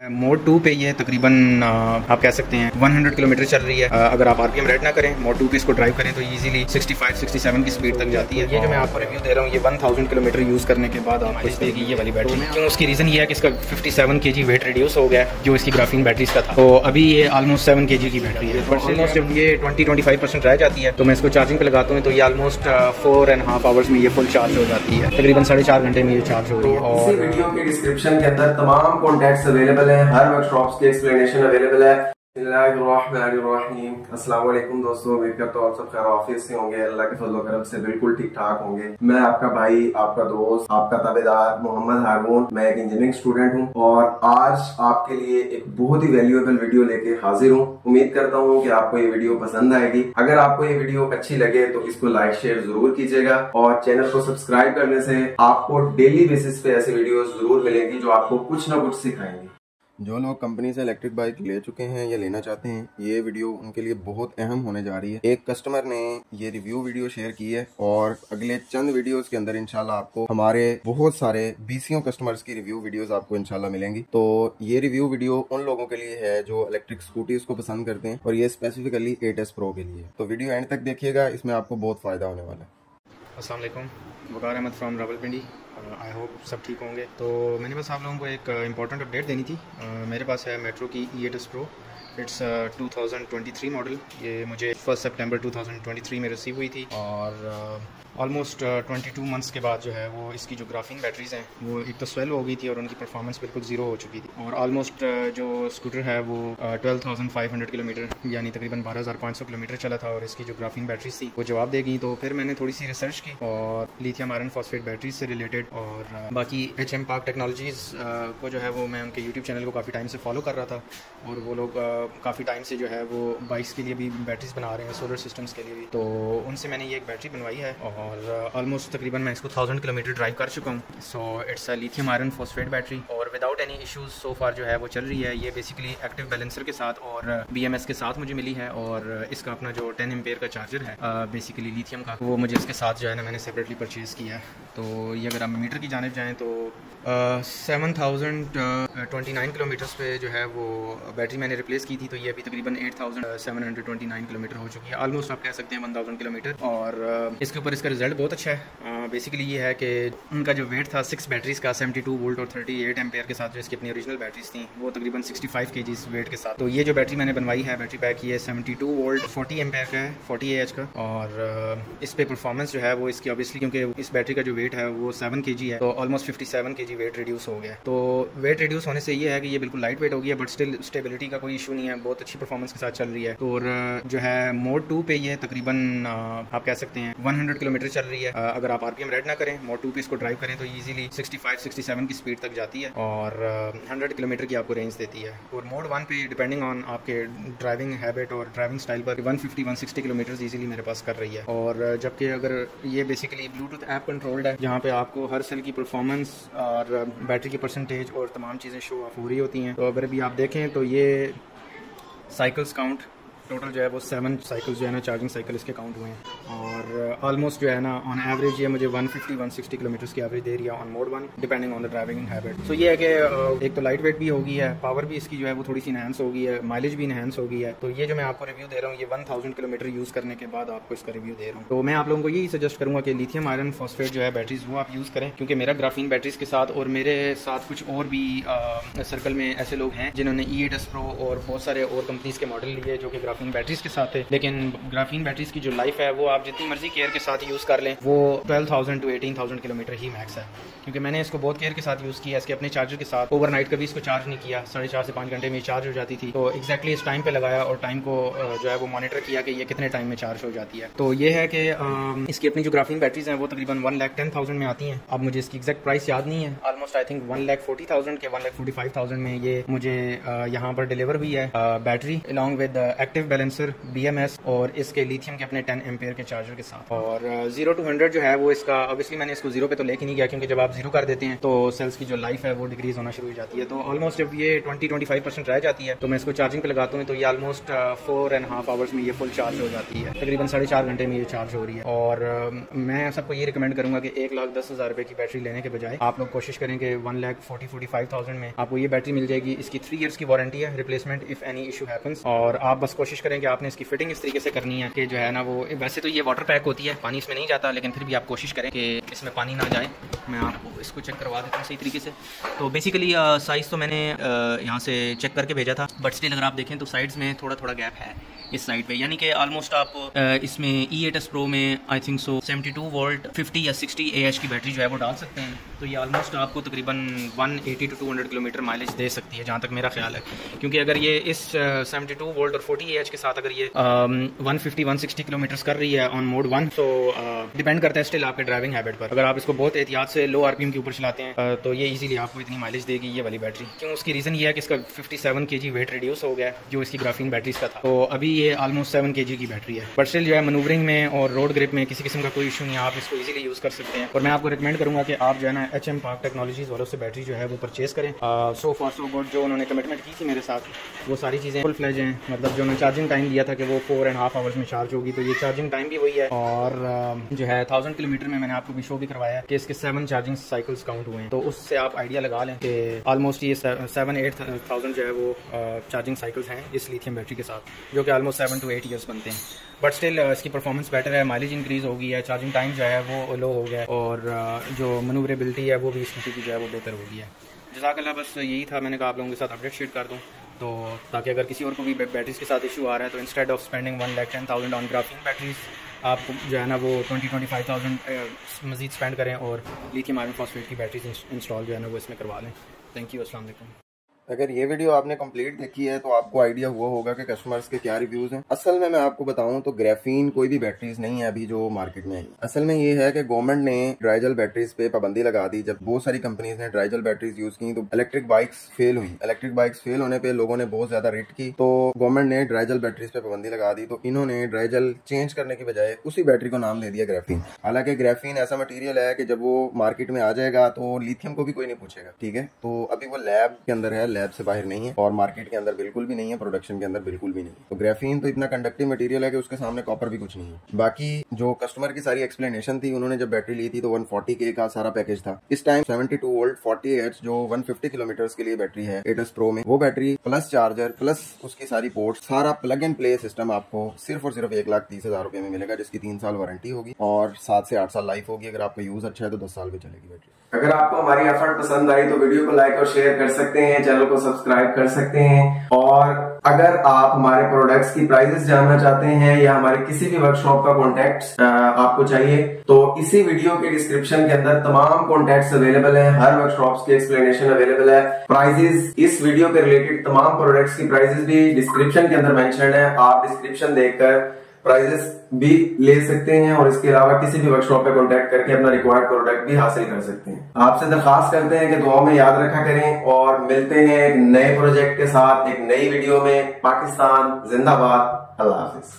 Mode 2 पे ये तकरीबन आप कह सकते हैं 100 किलोमीटर चल रही है। अगर आप आरपीएम रेड ना करें, मोड 2 पे इसको ड्राइव करें तो इजीली 65-67 की स्पीड तक जाती है। ये जो मैं आपको रिव्यू दे रहा हूँ ये 1000 किलोमीटर यूज़ करने के बाद आपको इस देगी ये वाली बैटरी। क्यों? उसकी रीज़न ये है कि इसका 57 kg वेट रिड्यूस हो गया जो इसकी ग्राफीन बैटरीज का था। तो अभी ये ऑलमोस्ट 7 kg की बैटरी है। ऑलमोस्ट जब ये 20-25% रह जाती है तो मैं इसको चार्जिंग पे लगाता हूँ तो ये ऑलमोस्ट 4.5 आवर्स में ये फुल चार्ज हो जाती है। तकरीबन 4.5 घंटे में ये चार्ज हो रही है। और वीडियो के डिस्क्रिप्शन के अंदर तमाम कॉन्टैक्ट्स अवेलेबल है, हर वर्कशॉप की एक्सप्लेनेशन अवेलेबल है। अस्सलाम वालेकुम दोस्तों, उम्मीद करता हूँ आप सब खैर से होंगे, अल्लाह के फजल करम से बिल्कुल ठीक ठाक होंगे। मैं आपका भाई, आपका दोस्त, आपका ताबेदार मोहम्मद हारून। मैं एक इंजीनियरिंग स्टूडेंट हूँ और आज आपके लिए एक बहुत ही वैल्यूएबल वीडियो लेके हाजिर हूँ। उम्मीद करता हूँ कि आपको ये वीडियो पसंद आएगी। अगर आपको ये वीडियो अच्छी लगे तो इसको लाइक शेयर जरूर कीजिएगा और चैनल को सब्सक्राइब करने से आपको डेली बेसिस पे ऐसे वीडियो जरूर मिलेंगी जो आपको कुछ ना कुछ सिखाएंगी। जो लोग कंपनी से इलेक्ट्रिक बाइक ले चुके हैं या लेना चाहते हैं, ये वीडियो उनके लिए बहुत अहम होने जा रही है। एक कस्टमर ने ये रिव्यू वीडियो शेयर की है और अगले चंद वीडियोस के अंदर इंशाल्लाह आपको हमारे बहुत सारे बीसीओ कस्टमर्स की रिव्यू वीडियोस आपको इंशाल्लाह मिलेंगी। तो ये रिव्यू वीडियो उन लोगों के लिए है जो इलेक्ट्रिक स्कूटीज को पसंद करते हैं और ये स्पेसिफिकली 8S Pro के लिए। तो वीडियो एंड तक देखिएगा, इसमें आपको बहुत फायदा होने वाला है। अस्सलाम वालेकुम, Waqar Ahmad from Rawalpindi. I hope सब ठीक होंगे। तो मैंने बस आप लोगों को एक इम्पॉर्टेंट अपडेट देनी थी। मेरे पास है मेट्रो की E8S Pro। It's 2023 model. ये मुझे 1 सितंबर 2023 में रिसीव हुई थी और ऑलमोस्ट 22 मंथ्स के बाद जो है वो इसकी जो ग्राफीन बैटरीज़ हैं वो एक तो स्वेल हो गई थी और उनकी परफॉर्मेंस बिल्कुल ज़ीरो हो चुकी थी। और ऑलमोस्ट जो स्कूटर है वो 12,500 किलोमीटर यानी तकरीबन 12,500 किलोमीटर चला था और इसकी जो ग्राफीन बैटरीज थी वो जवाब देगी। तो फिर मैंने थोड़ी सी रिसर्च की और लिथियम आयरन फॉस्फेट बैटरीज से रिलेटेड और बाकी HM पार्क टेक्नोलॉजीज़ को जो है वो मैं उनके यूट्यूब चैनल को काफ़ी टाइम से फॉलो कर रहा था और वो लोग काफ़ी टाइम से जो है वो बाइक्स के लिए भी बैटरीज बना रहे हैं, सोलर सिस्टम्स के लिए भी। तो उनसे मैंने ये एक बैटरी बनवाई है और ऑलमोस्ट तकरीबन मैं इसको 1000 किलोमीटर ड्राइव कर चुका हूँ। So it's a lithium iron phosphate battery और विदाउट एनी इश्यूज सो फार जो है वो चल रही है। ये बेसिकली एक्टिव बैलेंसर के साथ और BMS के साथ मुझे मिली है और इसका अपना जो 10 एम्पेयर का चार्जर है बेसिकली लिथियम का, वो मुझे इसके साथ जो है ना मैंने सेपरेटली परचेज़ किया है। तो ये अगर आप मीटर की जानिब जाएँ तो 7029 किलोमीटर्स पे जो है वो बैटरी मैंने रिप्लेस की थी। तो ये अभी तकरीबन 8729 किलोमीटर हो चुकी है। ऑलमोस्ट आप कह सकते हैं 1000 किलोमीटर। और इसके ऊपर इसका रिजल्ट बहुत अच्छा है। बेसिकली ये है कि उनका जो वेट था 6 बैटरीज का 72 वोल्ट और 38 एम्पेयर के साथ जो इसकी अपनी ओरिजिनल बैटरीज थी वो तकरीबन 65 kg वेट के साथ। तो ये जो बैटरी मैंने बनवाई है बैटरी पैक ये 72 वोल्ट 40 एम्पेयर का है, 40 AH का। और इस पे परफॉर्मेंस जो है वो इसकी ऑब्वियसली क्योंकि इस बैटरी का जो वेट है वो 7 kg है तो ऑलमोस्ट 57 kg वेट रिड्यूस हो गया। तो वेट रिड्यूस होने से ये है कि ये बिल्कुल लाइट वेट हो गया बट स्टिल स्टेबिलिटी का कोई इशू नहीं है, बहुत अच्छी परफॉर्मेंस के साथ चल रही है। तो जो है मोड 2 पे ये तकरीबन आप कह सकते हैं 100 किलोमीटर चल रही है। अगर आप आरपीएम रेड ना करें, मोड 2 पे इसको ड्राइव करें तो इजीली 65-67 की स्पीड तक जाती है और 100 किलोमीटर की आपको रेंज देती है। और मोड 1 पे डिपेंडिंग ऑन आपके ड्राइविंग हैबिट और ड्राइविंग स्टाइल पर 150-160 किलोमीटर इजीली मेरे पास कर रही है। और जबकि अगर ये बेसिकली ब्लूटूथ ऐप कंट्रोल्ड है जहाँ पे आपको हर सेल की परफॉर्मेंस और बैटरी की परसेंटेज और तमाम चीज़ें शो ऑफ हो रही होती हैं। तो अगर अभी आप देखें तो ये साइकिल्स काउंट टोटल जो है वो 7 साइकिल्स जो है ना चार्जिंग साइकिल इसके काउंट हुए हैं और ऑलमोस्ट जो है ना ऑन एवरेज ये मुझे 150-160 किलोमीटर की एवरेज दे रही है on mode 1 depending on the driving habit. So ये है कि एक तो लाइट वेट भी हो गई है, पावर भी इसकी जो है वो थोड़ी सी इनहेंस हो गई है, माइलेज भी इनहेंस हो गई है। तो ये जो मैं आपको रिव्यू दे रहा हूँ ये 1000 किलोमीटर यूज़ करने के बाद आपको इसका रिव्यू दे रहा हूँ। तो मैं आप लोगों को यही सजेस्ट करूँगा कि लिथियम आयरन फॉस्फेट जो है बैटरीज वो आप यूज़ करें क्योंकि मेरा ग्राफीन बैटरीज के साथ और मेरे साथ कुछ और भी सर्कल में ऐसे लोग हैं जिन्होंने E8S Pro और बहुत सारे और कंपनीज के मॉडल लिए जो कि ग्राफीन बैटरीज के साथ, लेकिन ग्राफीन बैटरीज की जो लाइफ है वो आप जितनी मर्जी केयर के साथ यूज़ कर लें वो 12,000 to 18,000 किलोमीटर ही मैक्स है। क्योंकि मैंने इसको बहुत केयर के साथ यूज़ किया, इसके अपने चार्जर के साथ ओवरनाइट कभी इसको चार्ज नहीं किया, 4.5 से 5 घंटे में चार्ज हो जाती थी। तो एक्जैक्टली इस टाइम पे लगाया और टाइम को जो है वो मॉनिटर किया कि ये कितने टाइम में चार्ज हो जाती है। तो ये है कि इसकी अपनी जो ग्राफीन बैटरीज हैं वो तकरीबन 1,10,000 में आती हैं। अब मुझे इसकी एग्जैक्ट प्राइस याद नहीं है, ऑलमोस्ट आई थिंक 1,40,000 के 1,45,000 में ये मुझे यहाँ पर डिलीवर हुई है battery along with active balancer, BMS और इसके लिथियम के अपने 10 एम्पेयर के चार्जर के साथ। और 0 to 100 जो है वो इसका ऑब्वियसली मैंने इसको 0 पे तो लेके नहीं गया, क्योंकि जब आप 0 कर देते हैं तो सेल्स की जो लाइफ है वो डिक्रीज होना शुरू हो जाती है। तो ऑलमोस्ट जब ये 20-25% रह जाती है तो मैं इसको चार्जिंग पे लगाता हूँ तो ये ऑलमोस्ट 4.5 आवर्स में ये फुल चार्ज हो जाती है। तकरीबन 4.5 घंटे में ये चार्ज हो रही है। और मैं सबको ये रिकमेंड करूंगा कि 1,10,000 रुपए की बैटरी लेने के बजाय आप लोग कोशिश करें कि 1,40,000-45,000 में आपको ये बैटरी मिल जाएगी। इसकी 3 ईयर्स की वारंटी है, replacement if any issue happens. और आप बस कोशिश करें कि आपने इसकी फिटिंग इस तरीके से करनी है कि जो है ना वो, वैसे तो ये वाटर पैक होती है, पानी इसमें नहीं जाता, लेकिन फिर भी आप कोशिश करें कि इसमें पानी ना जाए। मैं आपको इसको चेक करवा देता हूँ सही तरीके से। तो बेसिकली साइज़ तो मैंने यहाँ से चेक करके भेजा था, बट स्टिल अगर आप देखें तो साइड्स में थोड़ा थोड़ा गैप है इस साइड पे, यानी कि ऑलमोस्ट आप इसमें E8s Pro में आई थिंक सो 72 वोल्ट 50 या 60 AH की बैटरी जो है वो डाल सकते हैं। तो ये ऑलमोस्ट आपको तकरीबन 180 to 200 किलोमीटर माइलेज दे सकती है, जहाँ तक मेरा ख्याल है। क्योंकि अगर ये इस 72 वोल्ट और 40 AH के साथ अगर ये 150-160 किलोमीटर कर रही है ऑन मोड 1, तो डिपेंड करता है स्टिल आपके ड्राइविंग हैबिट पर। अगर आप इसको बहुत एहतियात से लो RPM के ऊपर चलाते हैं तो ये इजीली आपको इतनी माइलेज देगी ये वाली बैटरी। क्यों? उसकी रीज़न ये है कि इसका 57 kg वेट रिड्यूस हो गया जो इसकी ग्राफीन बैटरीज का था। तो अभी ये ऑलमोस्ट 7 kg की बैटरी है, बट स्टिल जो है मनूवरिंग में और रोड ग्रिप में किसी किस्म का कोई इशू नहीं है, आप इसको इजीली यूज़ कर सकते हैं। और मैं आपको रिकमेंड करूंगा कि आप जो है ना HM Park टेक्नोलॉजीज वालों से बैटरी जो है वो परचेज करें। सो फार सो गुड, जो उन्होंने कमिटमेंट की थी मेरे साथ वो सारी चीज़ें फुल फ्लेज हैं। मतलब जो उन्होंने चार्जिंग टाइम दिया था कि वो 4.5 आवर्स में चार्ज होगी, तो ये चार्जिंग टाइम भी वही है। और जो है 1000 किलोमीटर में मैंने आपको भी शो भी करवाया कि इसके 7 चार्जिंग साइकिल्स काउंट हुए हैं, तो उससे आप आइडिया लगा लें कि ऑलमोस्ट ये 7-8,000 जो है वो चार्जिंग साइकिल्स हैं इस लिथियम बैटरी के साथ, जो कि ऑलमोस्ट 7 to 8 ईयर्स बनते हैं। बट स्टिल इसकी परफॉर्मेंस बेटर है, माइलेज इंक्रीज हो गई है, चार्जिंग टाइम जो है वो लो हो गया है, और जो मनूवरेबिलिटी है वो भी स्कूटी की जो है वो बेहतर हो गई है। जज़ाकल्लाह, बस यही था, मैंने कहा आप लोगों के साथ अपडेट शेयर कर दूँ, तो ताकि अगर किसी और को भी बैटरीज के साथ इशू आ रहा है तो instead of spending 1,10,000 on graphene batteries, आप जो है ना वो 20-25,000 मजीद स्पेंड करें और लिथियम आयरन फॉस्फेट की बैटरीज इंस्टॉल जो है ना वो इसमें करवा लें। थैंक यू, अस्सलाम वालेकुम। अगर ये वीडियो आपने कंप्लीट देखी है तो आपको आइडिया हुआ होगा कि कस्टमर्स के क्या रिव्यूज हैं। असल में मैं आपको बताऊं तो ग्राफीन कोई भी बैटरीज नहीं है अभी जो मार्केट में आई। असल में ये है कि गवर्नमेंट ने ड्राई जेल बैटरीज पे पाबंदी लगा दी। जब बहुत सारी कंपनीज ने ड्राई जेल बैटरीज यूज की तो इलेक्ट्रिक बाइक्स फेल हुई। इलेक्ट्रिक बाइक्स फेल होने पे लोगों ने बहुत ज्यादा रेट की, तो गवर्नमेंट ने ड्राई जेल बैटरीज पे पाबंदी लगा दी। तो इन्होंने ड्राई जेल चेंज करने की बजाय उसी बैटरी को नाम दे दिया ग्राफीन। हालांकि ग्राफीन ऐसा मटीरियल है कि जब वो मार्केट में आ जाएगा तो लिथियम को भी कोई नहीं पूछेगा, ठीक है। तो अभी वो लैब के अंदर है, लैब से बाहर नहीं है, और मार्केट के अंदर बिल्कुल भी नहीं है, प्रोडक्शन के अंदर बिल्कुल भी नहीं है। तो ग्राफीन तो इतना कंडक्टिव मटेरियल है कि उसके सामने कॉपर भी कुछ नहीं है। बाकी जो कस्टमर की सारी एक्सप्लेनेशन थी, उन्होंने जब बैटरी ली थी तो 140K का सारा पैकेज था। इस टाइम 72 वोल्ट 40 AH जो 150 किलोमीटर के लिए बैटरी है 8s Pro में, वो बैटरी प्लस चार्जर प्लस उसकी सारी पोर्ट, सारा प्लग एंड प्ले सिस्टम आपको सिर्फ और सिर्फ 1,30,000 रुपए में मिलेगा, जिसकी 3 साल वारंटी होगी और 7 से 8 साल लाइफ होगी। अगर आपका यूज अच्छा है तो 10 साल भी चलेगी बैटरी। अगर आपको हमारी एफर्ट पसंद आई तो वीडियो को लाइक और शेयर कर सकते हैं, चैनल को सब्सक्राइब कर सकते हैं, और अगर आप हमारे प्रोडक्ट्स की प्राइसेस जानना चाहते हैं या हमारे किसी भी वर्कशॉप का कॉन्टैक्ट आपको चाहिए तो इसी वीडियो के डिस्क्रिप्शन के अंदर तमाम कॉन्टैक्ट्स अवेलेबल है, हर वर्कशॉप्स की एक्सप्लेनेशन अवेलेबल है। प्राइजेस, इस वीडियो के रिलेटेड तमाम प्रोडक्ट्स की प्राइजेस भी डिस्क्रिप्शन के अंदर मेंशन्ड है। आप डिस्क्रिप्शन देखकर प्राइजेस भी ले सकते हैं और इसके अलावा किसी भी वर्कशॉप पे कांटेक्ट करके अपना रिक्वायर्ड प्रोडक्ट भी हासिल कर सकते हैं। आपसे दरखास्त करते हैं कि दुआ में याद रखा करें, और मिलते हैं एक नए प्रोजेक्ट के साथ एक नई वीडियो में। पाकिस्तान जिंदाबाद, अल्लाह हाफिज।